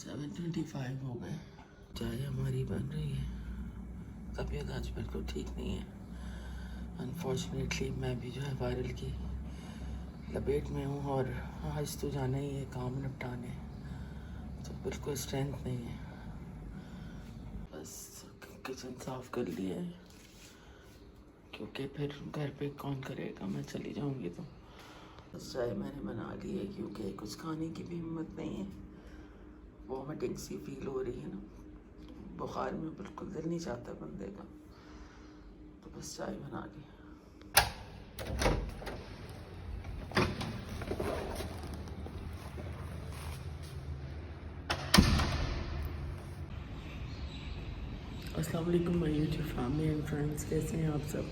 7:25 हो गए। चाय हमारी बन रही है। तबीयत आज बिल्कुल ठीक नहीं है। अनफॉर्चुनेटली मैं भी जो है वायरल की लपेट में हूँ और आज तो जाना ही है काम निपटाने, तो बिल्कुल स्ट्रेंथ नहीं है। बस किचन साफ़ कर लिया है क्योंकि फिर घर पे कौन करेगा, मैं चली जाऊँगी तो। बस चाय मैंने बना ली है क्योंकि कुछ खाने की भी हिम्मत नहीं है। वॉमिटिंग सी फील हो रही है ना, बुखार में बिल्कुल दिल नहीं चाहता बंदे का, तो बस चाय बना ली। अस्सलाम वालेकुम my YouTube family and friends, कैसे हैं आप सब?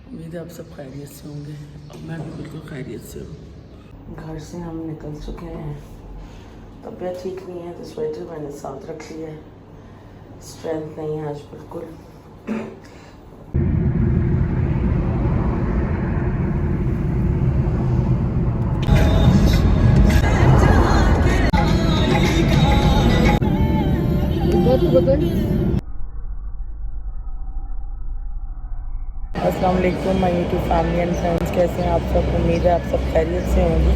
उम्मीद है आप सब खैरियत से होंगे और मैं भी बिल्कुल खैरियत से हूँ। घर से हम निकल चुके हैं। तबीयत ठीक नहीं है तो स्वेटर मैंने साथ रख लिया है। स्ट्रेंथ नहीं है आज बिल्कुल। अस्सलाम वालेकुम my YouTube family and friends, कैसे हैं आप सब? उम्मीद है आप सब खैरियत से होंगे।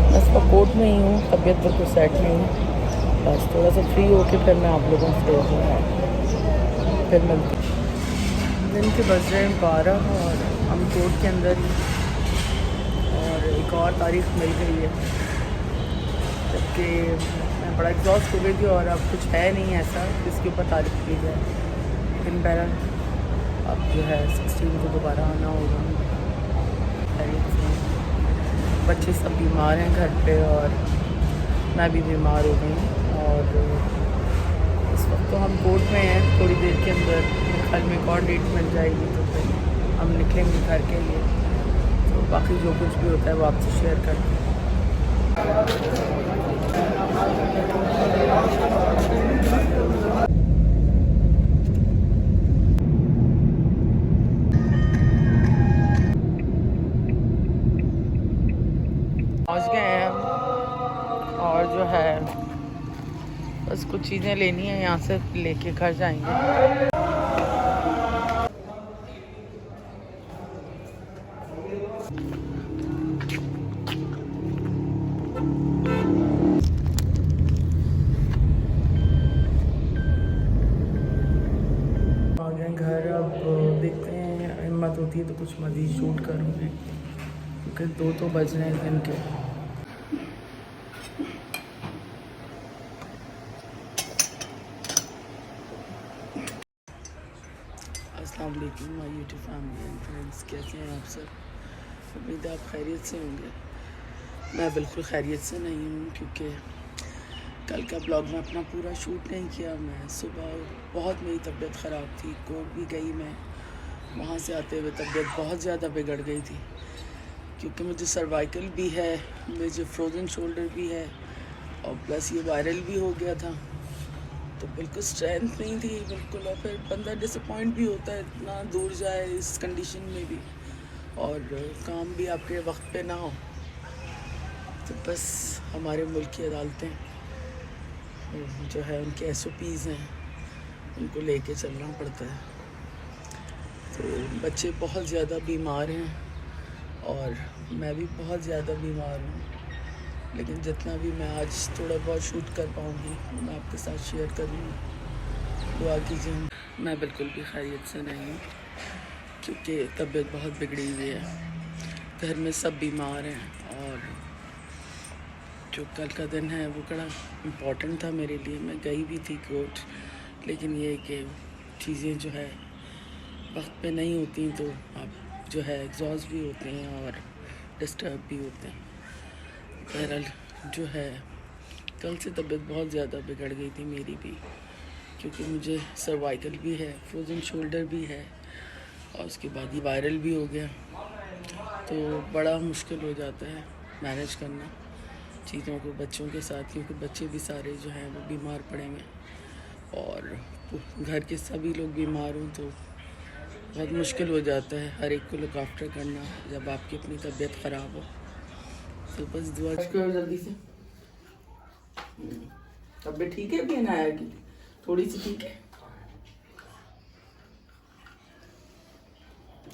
मैं इस कोर्ट में ही हूँ, तबीयत बिल्कुल सेट नहीं है। बस थोड़ा सा फ्री होके फिर मैं आप लोगों से फिर मिलती हूँ। दिन के बज रहे हैं 12 और हम कोर्ट के अंदर ही, और एक और तारीख मिल गई है जबकि मैं बड़ा एग्जॉस्ट हो गई थी और अब कुछ है नहीं ऐसा जिसके ऊपर तारीख की जाए। लेकिन बहरहाल अब जो है 16 को दोबारा आना होगा। बच्चे सब बीमार हैं घर पे और मैं भी बीमार हो गई हूँ, और इस वक्त तो हम कोर्ट में हैं। थोड़ी देर के अंदर कल में एक और डेट मिल जाएगी तो फिर हम निकलेंगे घर के लिए। तो बाकी जो कुछ भी होता है वो आपसे शेयर करते हैं। पहुँच गए हैं और जो है बस कुछ चीज़ें लेनी है, यहाँ से लेके घर जाएंगे। आ गए घर। अब देखते हैं, हिम्मत होती है तो कुछ मज़ीद शूट करूँगी क्योंकि 2 तो बज रहे हैं दिन के। अस्सलाम वालेकुम my YouTube family and friends, कैसे हैं आप सब? उम्मीद है आप खैरियत से होंगे। मैं बिल्कुल खैरियत से नहीं हूँ क्योंकि कल का ब्लॉग में अपना पूरा शूट नहीं किया। मैं सुबह बहुत मेरी तबीयत ख़राब थी, कोर्ट भी गई मैं, वहाँ से आते हुए तबीयत बहुत ज़्यादा बिगड़ गई थी क्योंकि मुझे सर्वाइकल भी है, मुझे फ्रोज़न शोल्डर भी है और प्लस ये वायरल भी हो गया था, तो बिल्कुल स्ट्रेंथ नहीं थी बिल्कुल। और फिर बंदा डिसअपॉइंट भी होता है, इतना दूर जाए इस कंडीशन में भी और काम भी आपके वक्त पे ना हो। तो बस हमारे मुल्क की अदालतें जो है उनके SOPs हैं, उनको लेके चलना पड़ता है। तो बच्चे बहुत ज़्यादा बीमार हैं और मैं भी बहुत ज़्यादा बीमार हूँ, लेकिन जितना भी मैं आज थोड़ा बहुत शूट कर पाऊँगी मैं आपके साथ शेयर करूँगी। दुआ कीजिए। मैं बिल्कुल भी खैरियत से नहीं हूँ क्योंकि तबीयत बहुत बिगड़ी हुई है, घर में सब बीमार हैं और जो कल का दिन है वो बड़ा इम्पोर्टेंट था मेरे लिए। मैं गई भी थी कोर्ट, लेकिन ये कि चीज़ें जो है वक्त पे नहीं होती तो आप जो है एग्जॉस्ट भी होते हैं और डिस्टर्ब भी होते हैं। बहरहाल जो है कल से तबीयत बहुत ज़्यादा बिगड़ गई थी मेरी भी, क्योंकि मुझे सर्वाइकल भी है, फ्रोज़न शोल्डर भी है और उसके बाद ये वायरल भी हो गया, तो बड़ा मुश्किल हो जाता है मैनेज करना चीज़ों को बच्चों के साथ, क्योंकि बच्चे भी सारे जो हैं वो बीमार पड़े हुए और घर के सभी लोग बीमार हों तो बहुत मुश्किल हो जाता है हर एक को लुक आफ्टर करना जब आपकी अपनी तबीयत ख़राब हो। तो बस दुआ करो जल्दी से। तबीयत ठीक है भी अनाया की? थोड़ी सी ठीक है?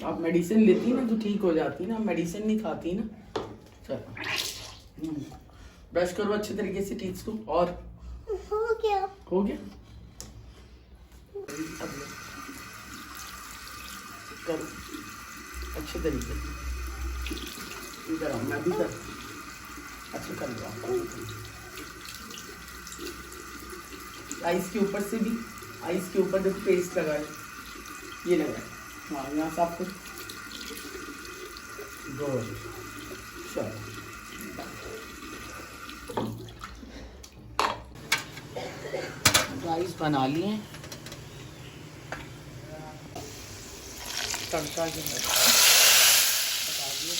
आप मेडिसिन लेती ना तो ठीक हो जाती ना, मेडिसिन नहीं खाती ना। चलो ब्रश करो अच्छे तरीके से टीथ को। और हो गया। हो गया? अब लो। करो अच्छे तरीके से। इधर आओ, मैं भी कर। अच्छा कर लो। आइस के ऊपर से भी, आइस के ऊपर देखो पेस्ट लगाए, ये लगाए। हाँ यहाँ साफ कर। गुड। चलो राइस बना लिए, तड़का जो है बता दिए।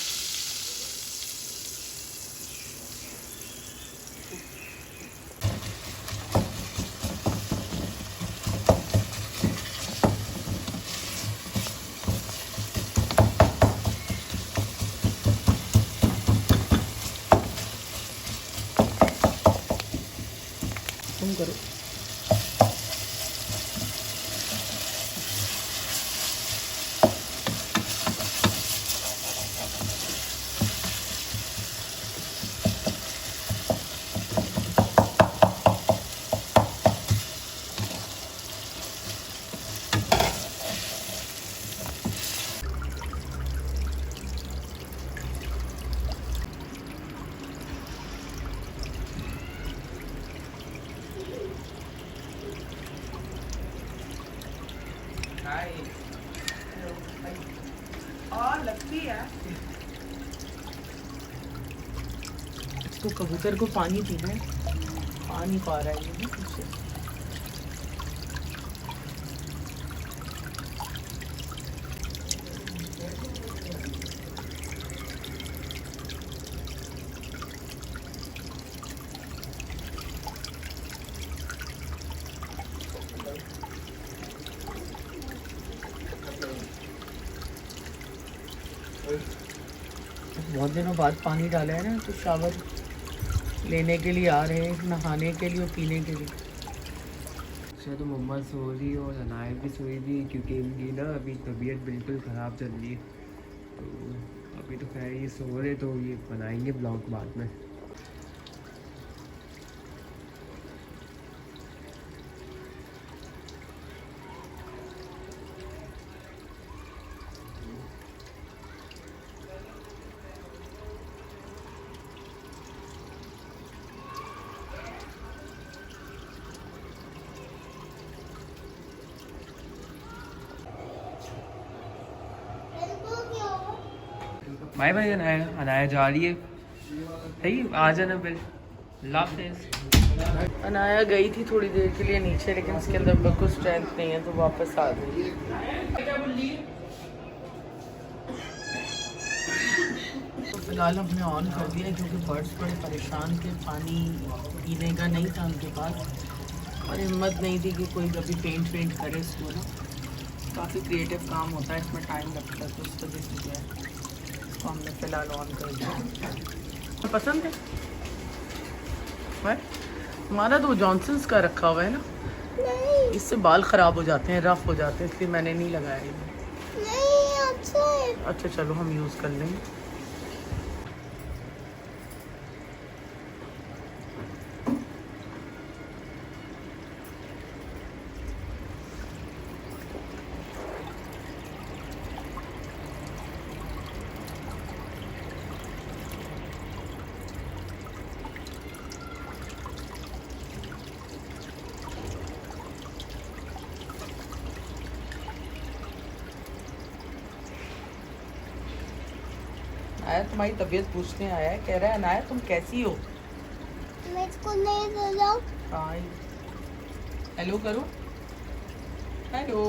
तुम करो। और लगती है इसको, कबूतर को पानी पीना है, पा नहीं पा रहा है ये भी। बहुत दिनों बाद पानी डाला है ना, तो शावर लेने के लिए आ रहे हैं, नहाने के लिए और पीने के लिए। अच्छा तो मम्मा सो रही और अनाया भी सोई थी, क्योंकि इनकी ना अभी तबीयत बिल्कुल ख़राब चल रही है। तो अभी तो खैर ये सो रहे, तो ये बनाएंगे ब्लॉग बाद में। बाय बाय अनाया, अनाया जा रही है। सही आ जाना फिर, अल्लाह हाफ़िज़। अनाया गई थी थोड़ी देर के लिए नीचे, लेकिन उसके अंदर बिल्कुल स्ट्रेंथ नहीं है तो वापस आ गई। तो फिलहाल हमने ऑन कर दिया क्योंकि बर्ड्स बड़े परेशान थे, पानी पीने का नहीं था उनके पास और हिम्मत नहीं थी कि कोई कभी पेंट करे इसको ना। काफ़ी क्रिएटिव काम होता है, इसमें टाइम लगता है, तो उस वजह से जो है तो हमने फ़िलहाल ऑन कर दिया। पसंद है हमारा तो जॉनसन्स का रखा हुआ है ना, इससे बाल ख़राब हो जाते हैं, रफ़ हो जाते हैं, इसलिए मैंने नहीं लगाया ये। नहीं अच्छा है। अच्छा चलो हम यूज़ कर लेंगे। आया तुम्हारी तबीयत पूछने आया है, कह रहा है अनाया तुम कैसी हो? मैं इसको नहीं दे जाऊँ। हाँ हेलो करो, हेलो।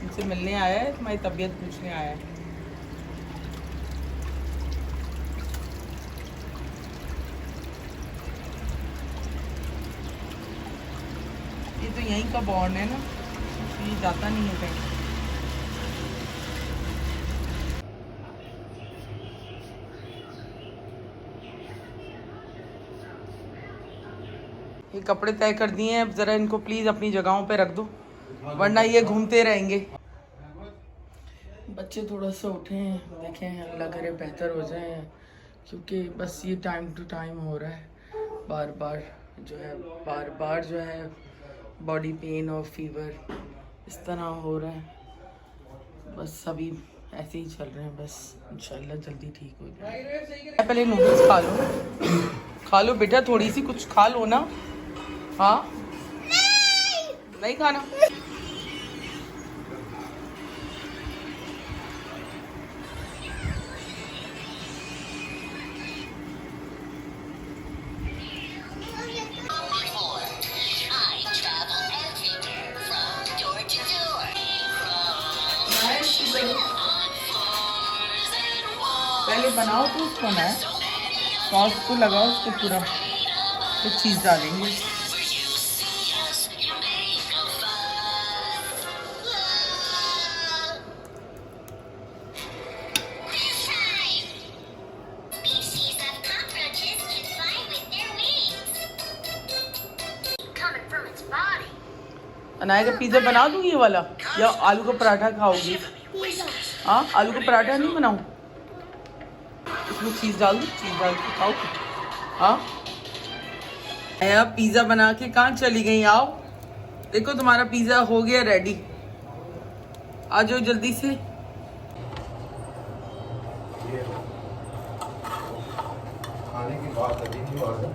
तुमसे मिलने आया है, तुम्हारी तबीयत पूछने आया है। ये तो यहीं का बॉर्न है ना, ये जाता नहीं है कहीं। ये कपड़े तय कर दिए हैं, ज़रा इनको प्लीज़ अपनी जगहों पे रख दो वरना ये घूमते रहेंगे। बच्चे थोड़ा सा उठे हैं, देखें अल्लाह करे बेहतर हो जाए, क्योंकि बस ये टाइम टू टाइम हो रहा है, बार बार जो है बॉडी पेन और फीवर इस तरह हो रहा है। बस अभी ऐसे ही चल रहे हैं, बस इंशाल्लाह जल्दी ठीक हो जाए। पहले नूडल्स खा लो बेटा, थोड़ी सी कुछ खा लो ना। हाँ नहीं खाना। पहले बनाओ तो उसको ना सॉस को लगाओ उसको पूरा, तो चीज़ डालेंगे। अनाया का पिज़्ज़ा बना दूँ ये वाला, या आलू का पराठा खाओगी? हाँ आलू का पराठा नहीं बनाऊँ, इसमें चीज़ डाल दूँ, चीज़ डाल के खाओ। हाँ पिज़्ज़ा बना के कहाँ चली गई? आओ देखो तुम्हारा पिज़्ज़ा हो गया रेडी, आ जाओ जल्दी से। खाने की बात अभी नहीं हुआ है।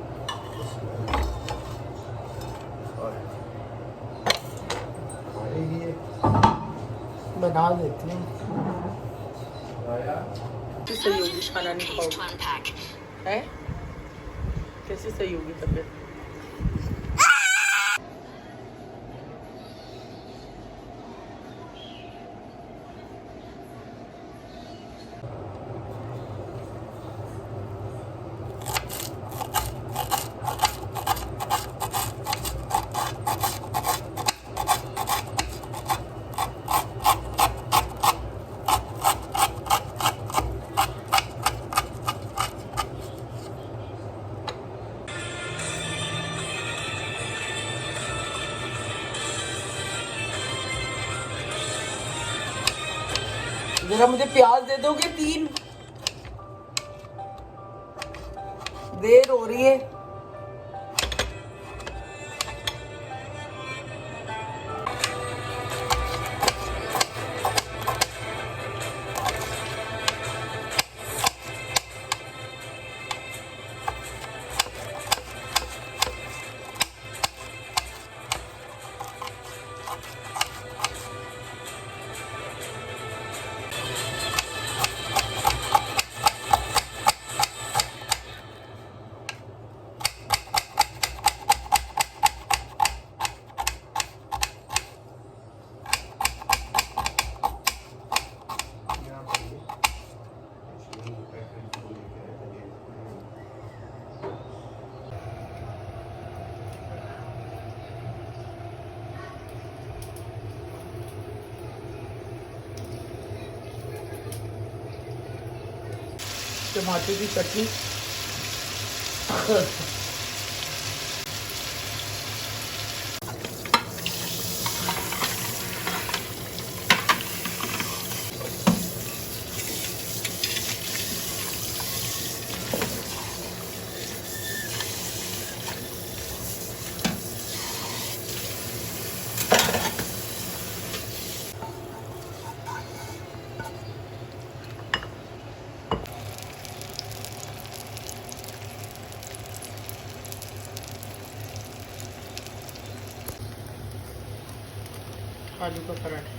बना देते हैं, सही होगी, खाना नहीं खाओगे है? कैसे सही होगी तबीयत? जरा मुझे प्याज दे दोगे 3? देर हो रही है। टमाटर की चटनी आलू का पराठा।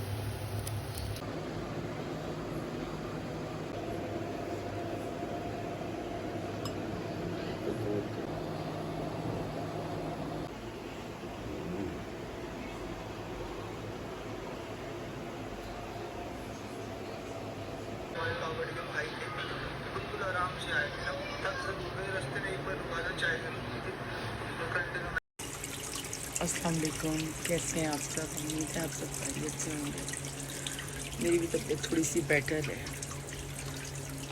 बिल्कुल आराम से आए, तक से दूसरे रास्ते में एक बार रुकाना चाहिए। अस्सलाम वालेकुम, कैसे हैं आप सब? उम्मीद है आप सब खैरियत से होंगे। मेरी भी तबीयत थोड़ी सी बेटर है।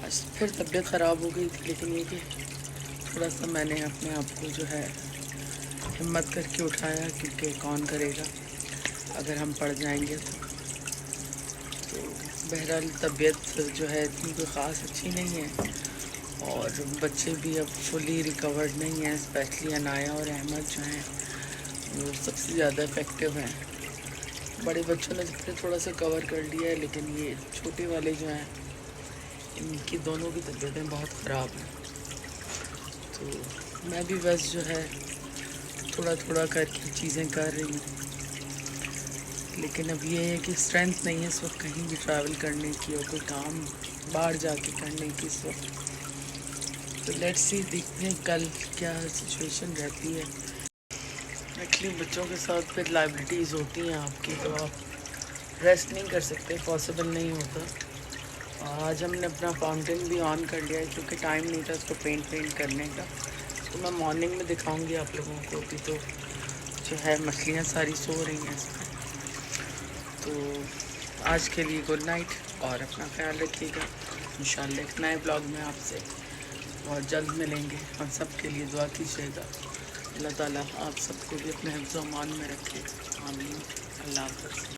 आज फिर तबीयत ख़राब हो गई थी, लेकिन ये कि थोड़ा सा मैंने अपने आप को जो है हिम्मत करके उठाया, क्योंकि कौन करेगा अगर हम पड़ जाएंगे तो बहरहाल तबीयत जो है इतनी कोई ख़ास अच्छी नहीं है, और बच्चे भी अब फुली रिकवर्ड नहीं हैं। स्पेशली अनाया और अहमद जो हैं वो सबसे ज़्यादा इफ़ेक्टिव हैं। बड़े बच्चों ने सबसे थोड़ा सा कवर कर लिया है, लेकिन ये छोटे वाले जो हैं इनकी दोनों की तबीयतें बहुत ख़राब हैं। तो मैं भी बस जो है थोड़ा थोड़ा करके चीज़ें कर रही हूँ, लेकिन अब ये है कि स्ट्रेंथ नहीं है इस वक्त कहीं भी ट्रैवल करने की और कोई काम बाहर जाके करने की इस वक्त। तो लेट्स सी, देखते हैं कल क्या सिचुएशन रहती है। एक्चुअली बच्चों के साथ फिर लाइबिलिटीज़ होती हैं आपकी, तो आप रेस्ट नहीं कर सकते, पॉसिबल नहीं होता। आज हमने अपना फाउंटेन भी ऑन कर लिया है क्योंकि टाइम नहीं था उसको पेंट करने का। तो मैं मॉर्निंग में दिखाऊंगी आप लोगों को। अभी तो जो है मछलियाँ सारी सो रही हैं इसमें। तो आज के लिए गुड नाइट और अपना ख्याल रखिएगा। इंशाल्लाह एक नए ब्लॉग में आपसे बहुत जल्द मिलेंगे, और सब के लिए दुआ कीजिएगा। अल्लाह ताला आप सबको भी अपने हिफ्ज़-ओ-अमान में रखे। आमीन। अल्लाह हाफ़िज़।